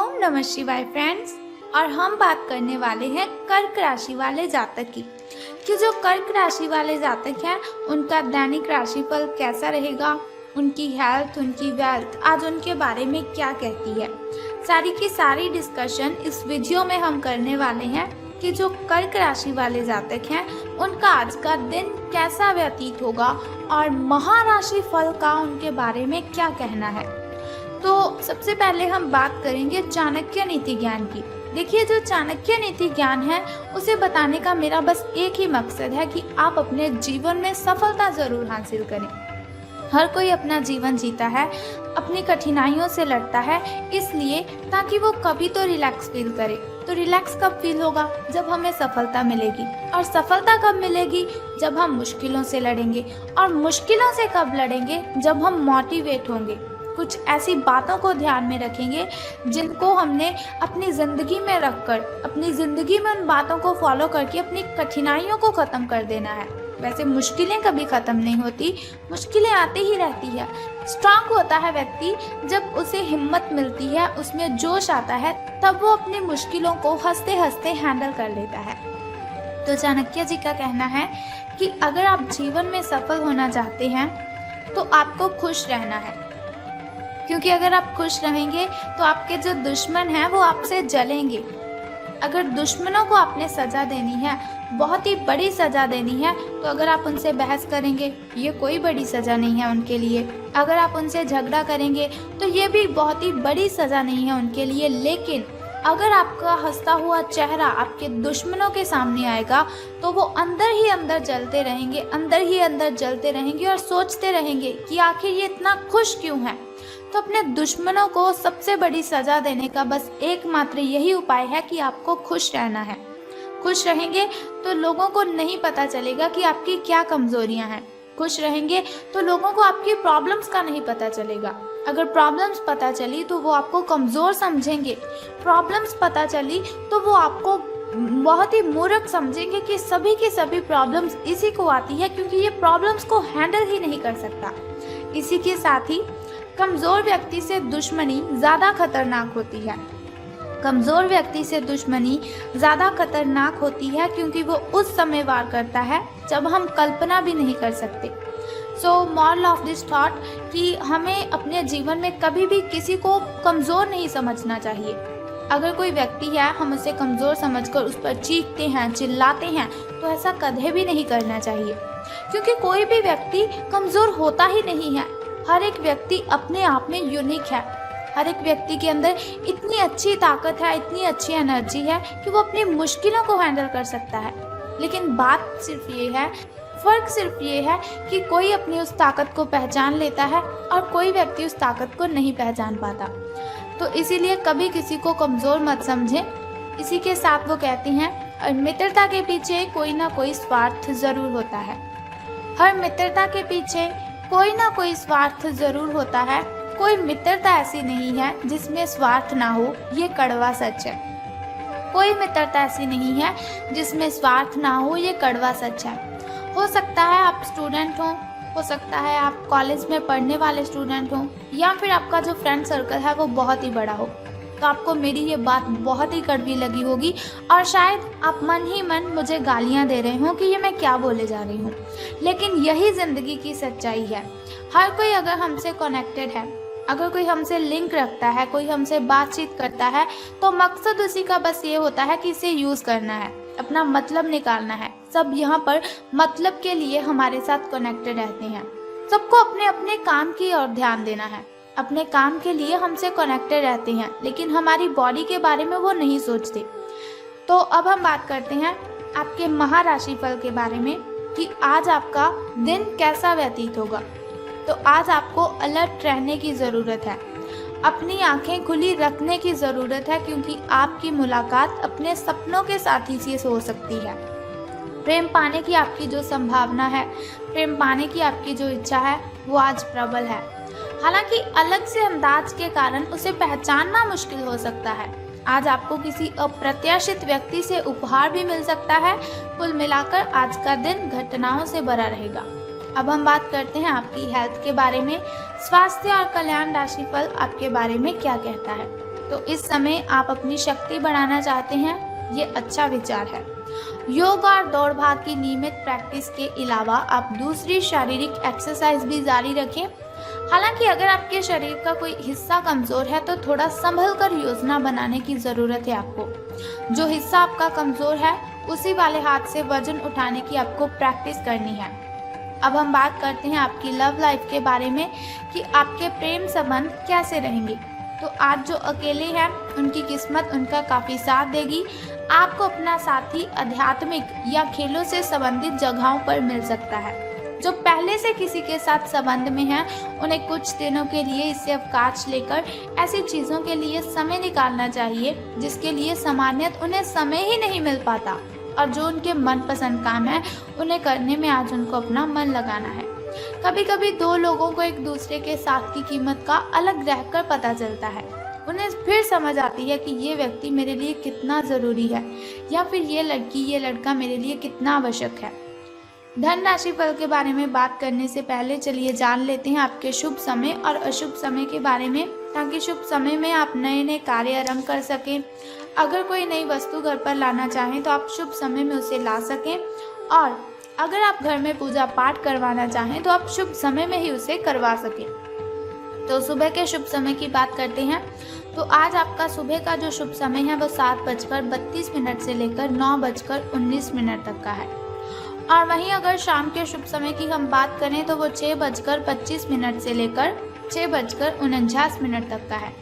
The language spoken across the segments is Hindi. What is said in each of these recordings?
ओम नमः शिवाय फ्रेंड्स। और हम बात करने वाले हैं कर्क राशि वाले जातक की कि जो कर्क राशि वाले जातक हैं उनका दैनिक राशिफल कैसा रहेगा, उनकी हेल्थ, उनकी वेल्थ आज उनके बारे में क्या कहती है। सारी की सारी डिस्कशन इस वीडियो में हम करने वाले हैं कि जो कर्क राशि वाले जातक हैं उनका आज का दिन कैसा व्यतीत होगा और महाराशि फल का उनके बारे में क्या कहना है। तो सबसे पहले हम बात करेंगे चाणक्य नीति ज्ञान की। देखिए, जो चाणक्य नीति ज्ञान है उसे बताने का मेरा बस एक ही मकसद है कि आप अपने जीवन में सफलता जरूर हासिल करें। हर कोई अपना जीवन जीता है, अपनी कठिनाइयों से लड़ता है, इसलिए ताकि वो कभी तो रिलैक्स फील करे। तो रिलैक्स कब फील होगा? जब हमें सफलता मिलेगी। और सफलता कब मिलेगी? जब हम मुश्किलों से लड़ेंगे। और मुश्किलों से कब लड़ेंगे? जब हम मोटिवेट होंगे, कुछ ऐसी बातों को ध्यान में रखेंगे जिनको हमने अपनी ज़िंदगी में रखकर, अपनी ज़िंदगी में उन बातों को फॉलो करके अपनी कठिनाइयों को ख़त्म कर देना है। वैसे मुश्किलें कभी ख़त्म नहीं होती, मुश्किलें आती ही रहती है। स्ट्रांग होता है व्यक्ति जब उसे हिम्मत मिलती है, उसमें जोश आता है, तब वो अपनी मुश्किलों को हंसते हंसते हैंडल कर लेता है। तो चाणक्य जी का कहना है कि अगर आप जीवन में सफल होना चाहते हैं तो आपको खुश रहना है, क्योंकि अगर आप खुश रहेंगे तो आपके जो दुश्मन हैं वो आपसे जलेंगे। अगर दुश्मनों को आपने सज़ा देनी है, बहुत ही बड़ी सज़ा देनी है, तो अगर आप उनसे बहस करेंगे ये कोई बड़ी सज़ा नहीं है उनके लिए। अगर आप उनसे झगड़ा करेंगे तो ये भी बहुत ही बड़ी सज़ा नहीं है उनके लिए। लेकिन अगर आपका हंसता हुआ चेहरा आपके दुश्मनों के सामने आएगा तो वो अंदर ही अंदर जलते रहेंगे, अंदर ही अंदर जलते रहेंगे और सोचते रहेंगे कि आखिर ये इतना खुश क्यों है। तो अपने दुश्मनों को सबसे बड़ी सज़ा देने का बस एकमात्र यही उपाय है कि आपको खुश रहना है। खुश रहेंगे तो लोगों को नहीं पता चलेगा कि आपकी क्या कमज़ोरियां हैं। खुश रहेंगे तो लोगों को आपकी प्रॉब्लम्स का नहीं पता चलेगा। अगर प्रॉब्लम्स पता चली तो वो आपको कमज़ोर समझेंगे। प्रॉब्लम्स पता चली तो वो आपको बहुत ही मूर्ख समझेंगे कि सभी की सभी प्रॉब्लम्स इसी को आती है क्योंकि ये प्रॉब्लम्स को हैंडल ही नहीं कर सकता। इसी के साथ ही कमज़ोर व्यक्ति से दुश्मनी ज़्यादा खतरनाक होती है। कमज़ोर व्यक्ति से दुश्मनी ज़्यादा खतरनाक होती है क्योंकि वो उस समय वार करता है जब हम कल्पना भी नहीं कर सकते। So moral of this thought कि हमें अपने जीवन में कभी भी किसी को कमज़ोर नहीं समझना चाहिए। अगर कोई व्यक्ति है, हम उसे कमज़ोर समझकर उस पर चीखते हैं, चिल्लाते हैं, तो ऐसा कभी भी नहीं करना चाहिए, क्योंकि कोई भी व्यक्ति कमज़ोर होता ही नहीं है। हर एक व्यक्ति अपने आप में यूनिक है। हर एक व्यक्ति के अंदर इतनी अच्छी ताकत है, इतनी अच्छी एनर्जी है कि वो अपनी मुश्किलों को हैंडल कर सकता है। लेकिन बात सिर्फ ये है, फ़र्क सिर्फ ये है कि कोई अपनी उस ताकत को पहचान लेता है और कोई व्यक्ति उस ताकत को नहीं पहचान पाता। तो इसीलिए कभी किसी को कमज़ोर मत समझें। इसी के साथ वो कहती हैं, मित्रता के पीछे कोई ना कोई स्वार्थ ज़रूर होता है। हर मित्रता के पीछे कोई ना कोई स्वार्थ ज़रूर होता है। कोई मित्रता ऐसी नहीं है जिसमें स्वार्थ ना हो, ये कड़वा सच है। कोई मित्रता ऐसी नहीं है जिसमें स्वार्थ ना हो, ये कड़वा सच है। हो सकता है आप स्टूडेंट हो सकता है आप कॉलेज में पढ़ने वाले स्टूडेंट हों, या फिर आपका जो फ्रेंड सर्कल है वो बहुत ही बड़ा हो। तो आपको मेरी ये बात बहुत ही कड़वी लगी होगी और शायद आप मन ही मन मुझे गालियाँ दे रहे हों कि ये मैं क्या बोले जा रही हूँ। लेकिन यही ज़िंदगी की सच्चाई है। हर कोई अगर हमसे कनेक्टेड है, अगर कोई हमसे लिंक रखता है, कोई हमसे बातचीत करता है, तो मकसद उसी का बस ये होता है कि इसे यूज़ करना है, अपना मतलब निकालना है। सब यहाँ पर मतलब के लिए हमारे साथ कनेक्टेड रहते हैं। सबको अपने अपने काम की ओर ध्यान देना है, अपने काम के लिए हमसे कनेक्टेड रहते हैं, लेकिन हमारी बॉडी के बारे में वो नहीं सोचते। तो अब हम बात करते हैं आपके महाराशि फल के बारे में कि आज आपका दिन कैसा व्यतीत होगा। तो आज आपको अलर्ट रहने की ज़रूरत है, अपनी आंखें खुली रखने की ज़रूरत है, क्योंकि आपकी मुलाकात अपने सपनों के साथी से हो सकती है। प्रेम पाने की आपकी जो संभावना है, प्रेम पाने की आपकी जो इच्छा है, वो आज प्रबल है। हालांकि अलग से अंदाज के कारण उसे पहचानना मुश्किल हो सकता है। आज आपको किसी अप्रत्याशित व्यक्ति से उपहार भी मिल सकता है। कुल मिलाकर आज का दिन घटनाओं से भरा रहेगा। अब हम बात करते हैं आपकी हेल्थ के बारे में। स्वास्थ्य और कल्याण राशिफल आपके बारे में क्या कहता है। तो इस समय आप अपनी शक्ति बढ़ाना चाहते हैं, ये अच्छा विचार है। योग और दौड़ भाग की नियमित प्रैक्टिस के अलावा आप दूसरी शारीरिक एक्सरसाइज भी जारी रखें। हालांकि अगर आपके शरीर का कोई हिस्सा कमज़ोर है तो थोड़ा संभल कर योजना बनाने की ज़रूरत है आपको। जो हिस्सा आपका कमज़ोर है उसी वाले हाथ से वजन उठाने की आपको प्रैक्टिस करनी है। अब हम बात करते हैं आपकी लव लाइफ के बारे में कि आपके प्रेम संबंध कैसे रहेंगे। तो आज जो अकेले हैं उनकी किस्मत उनका काफ़ी साथ देगी। आपको अपना साथी आध्यात्मिक या खेलों से संबंधित जगहों पर मिल सकता है। जो पहले से किसी के साथ संबंध में हैं उन्हें कुछ दिनों के लिए इससे अवकाश लेकर ऐसी चीज़ों के लिए समय निकालना चाहिए जिसके लिए सामान्यतः उन्हें समय ही नहीं मिल पाता, और जो उनके मनपसंद काम है उन्हें करने में आज उनको अपना मन लगाना है। कभी कभी दो लोगों को एक दूसरे के साथ की कीमत का अलग रहकर पता चलता है। उन्हें फिर समझ आती है कि ये व्यक्ति मेरे लिए कितना ज़रूरी है, या फिर ये लड़की ये लड़का मेरे लिए कितना आवश्यक है। धन राशि फल के बारे में बात करने से पहले चलिए जान लेते हैं आपके शुभ समय और अशुभ समय के बारे में, ताकि शुभ समय में आप नए नए कार्य आरंभ कर सकें। अगर कोई नई वस्तु घर पर लाना चाहें तो आप शुभ समय में उसे ला सकें, और अगर आप घर में पूजा पाठ करवाना चाहें तो आप शुभ समय में ही उसे करवा सकें। तो सुबह के शुभ समय की बात करते हैं। तो आज आपका सुबह का जो शुभ समय है वो 7:32 से लेकर 9:19 तक का है। और वहीं अगर शाम के शुभ समय की हम बात करें तो वो 6:25 से लेकर 6:49 तक का है।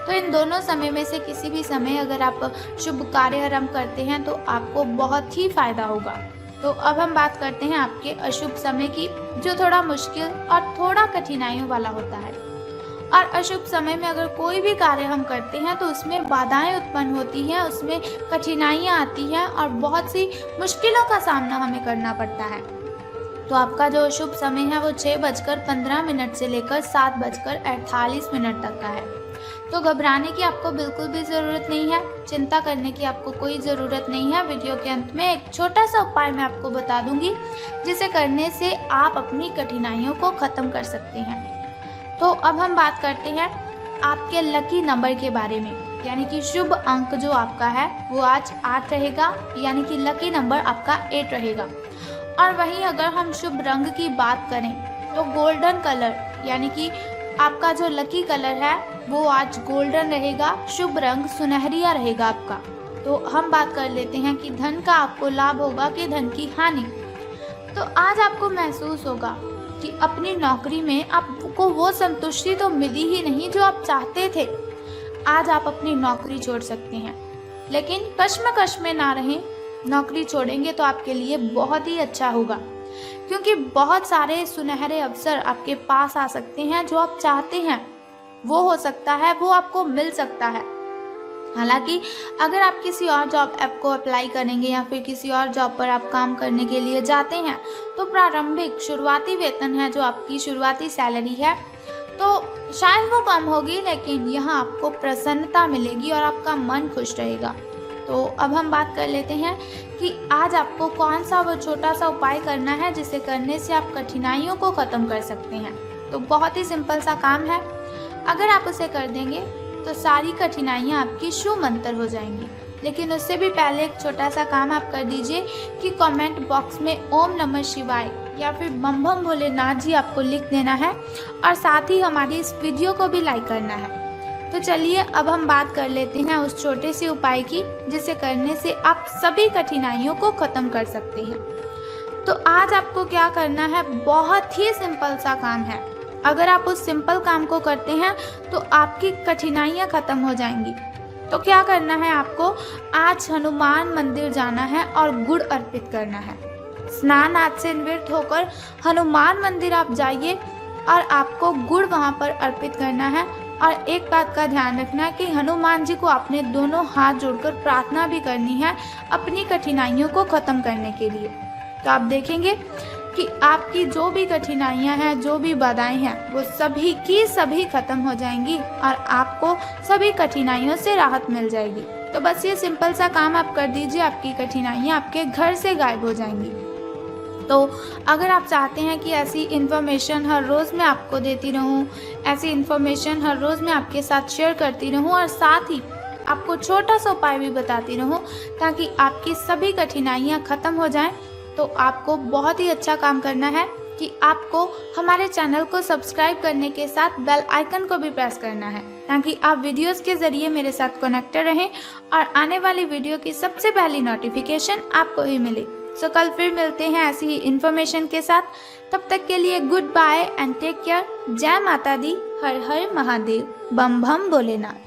तो इन दोनों समय में से किसी भी समय अगर आप शुभ कार्य आरंभ करते हैं तो आपको बहुत ही फायदा होगा। तो अब हम बात करते हैं आपके अशुभ समय की, जो थोड़ा मुश्किल और थोड़ा कठिनाइयों वाला होता है। और अशुभ समय में अगर कोई भी कार्य हम करते हैं तो उसमें बाधाएं उत्पन्न होती हैं, उसमें कठिनाइयां आती हैं और बहुत सी मुश्किलों का सामना हमें करना पड़ता है। तो आपका जो शुभ समय है वो 6:15 से लेकर 7:48 तक का है। तो घबराने की आपको बिल्कुल भी ज़रूरत नहीं है, चिंता करने की आपको कोई ज़रूरत नहीं है। वीडियो के अंत में एक छोटा सा उपाय मैं आपको बता दूंगी जिसे करने से आप अपनी कठिनाइयों को ख़त्म कर सकते हैं। तो अब हम बात करते हैं आपके लकी नंबर के बारे में, यानी कि शुभ अंक जो आपका है वो आज 8 रहेगा, यानी कि लकी नंबर आपका 8 रहेगा। और वहीं अगर हम शुभ रंग की बात करें तो गोल्डन कलर, यानी कि आपका जो लकी कलर है वो आज गोल्डन रहेगा। शुभ रंग सुनहरिया रहेगा आपका। तो हम बात कर लेते हैं कि धन का आपको लाभ होगा कि धन की हानि। तो आज आपको महसूस होगा कि अपनी नौकरी में आपको वो संतुष्टि तो मिली ही नहीं जो आप चाहते थे। आज आप अपनी नौकरी छोड़ सकते हैं, लेकिन कश्मकश में ना रहें। नौकरी छोड़ेंगे तो आपके लिए बहुत ही अच्छा होगा, क्योंकि बहुत सारे सुनहरे अवसर आपके पास आ सकते हैं। जो आप चाहते हैं वो हो सकता है, वो आपको मिल सकता है। हालांकि अगर आप किसी और जॉब ऐप को अप्लाई करेंगे या फिर किसी और जॉब पर आप काम करने के लिए जाते हैं तो प्रारंभिक शुरुआती वेतन है, जो आपकी शुरुआती सैलरी है, तो शायद वो कम होगी, लेकिन यहाँ आपको प्रसन्नता मिलेगी और आपका मन खुश रहेगा। तो अब हम बात कर लेते हैं कि आज आपको कौन सा वो छोटा सा उपाय करना है जिसे करने से आप कठिनाइयों को ख़त्म कर सकते हैं। तो बहुत ही सिंपल सा काम है, अगर आप उसे कर देंगे तो सारी कठिनाइयाँ आपकी शूमंतर हो जाएंगी। लेकिन उससे भी पहले एक छोटा सा काम आप कर दीजिए कि कमेंट बॉक्स में ओम नमः शिवाय या फिर बम बम भोलेनाथ जी आपको लिख देना है, और साथ ही हमारी इस वीडियो को भी लाइक करना है। तो चलिए अब हम बात कर लेते हैं उस छोटे से उपाय की जिसे करने से आप सभी कठिनाइयों को ख़त्म कर सकते हैं। तो आज आपको क्या करना है, बहुत ही सिंपल सा काम है। अगर आप उस सिंपल काम को करते हैं तो आपकी कठिनाइयाँ ख़त्म हो जाएंगी। तो क्या करना है, आपको आज हनुमान मंदिर जाना है और गुड़ अर्पित करना है। स्नान आदि से निवृत्त होकर हनुमान मंदिर आप जाइए और आपको गुड़ वहाँ पर अर्पित करना है। और एक बात का ध्यान रखना कि हनुमान जी को आपने दोनों हाथ जोड़कर प्रार्थना भी करनी है अपनी कठिनाइयों को ख़त्म करने के लिए। तो आप देखेंगे कि आपकी जो भी कठिनाइयां हैं, जो भी बाधाएं हैं, वो सभी की सभी खत्म हो जाएंगी और आपको सभी कठिनाइयों से राहत मिल जाएगी। तो बस ये सिंपल सा काम आप कर दीजिए, आपकी कठिनाइयां आपके घर से गायब हो जाएंगी। तो अगर आप चाहते हैं कि ऐसी इन्फॉर्मेशन हर रोज़ मैं आपको देती रहूं, ऐसी इन्फॉर्मेशन हर रोज़ मैं आपके साथ शेयर करती रहूं और साथ ही आपको छोटा सा उपाय भी बताती रहूं ताकि आपकी सभी कठिनाइयां ख़त्म हो जाएं, तो आपको बहुत ही अच्छा काम करना है कि आपको हमारे चैनल को सब्सक्राइब करने के साथ बेल आइकन को भी प्रेस करना है ताकि आप वीडियोस के ज़रिए मेरे साथ कनेक्टेड रहें और आने वाली वीडियो की सबसे पहली नोटिफिकेशन आपको ही मिले। सो कल फिर मिलते हैं ऐसी ही इन्फॉर्मेशन के साथ। तब तक के लिए good bye and take care. जय माता दी, हर हर महादेव, बम बम भोलेनाथ।